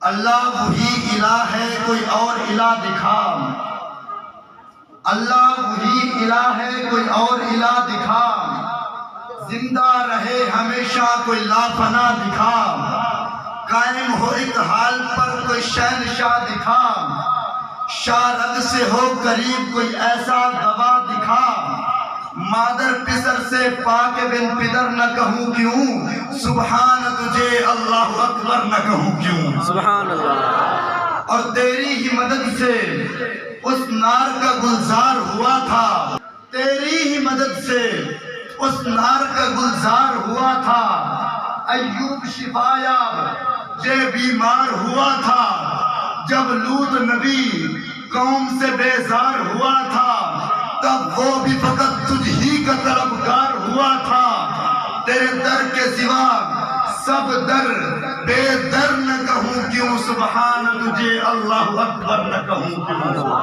اللہ وہی الہ ہے، کوئی اور الہ دکھا۔ اللہ وہی الہ ہے، کوئی اور الہ دکھا۔ زندہ رہے ہمیشہ کوئی لافنا دکھا۔ قائم ہو ایک حال پر کوئی شہنشاہ دکھا۔ شارد سے ہو قریب کوئی ایسا گواہ دکھا۔ مادر پسر سے پاک بن پدر نہ کہوں کیوں، سبحان تجھے اللہ اکبر نہ کہوں کیوں۔ سبحان اللہ۔ اور تیری ہی مدد سے اس نار کا گلزار ہوا تھا، تیری ہی مدد سے اس نار کا گلزار ہوا تھا۔ ایوب شفایاب یہ بیمار ہوا تھا، جب لوط نبی قوم سے بیزار ہوا تھا، تب وہ بھی فقط تجھ ہی کا طلبگار ہوا تھا۔ تیرے در کے سوا سب در بے در نہ کہوں کیوں، سبحان تجھے اللہ اکبر نہ کہوں کیوں۔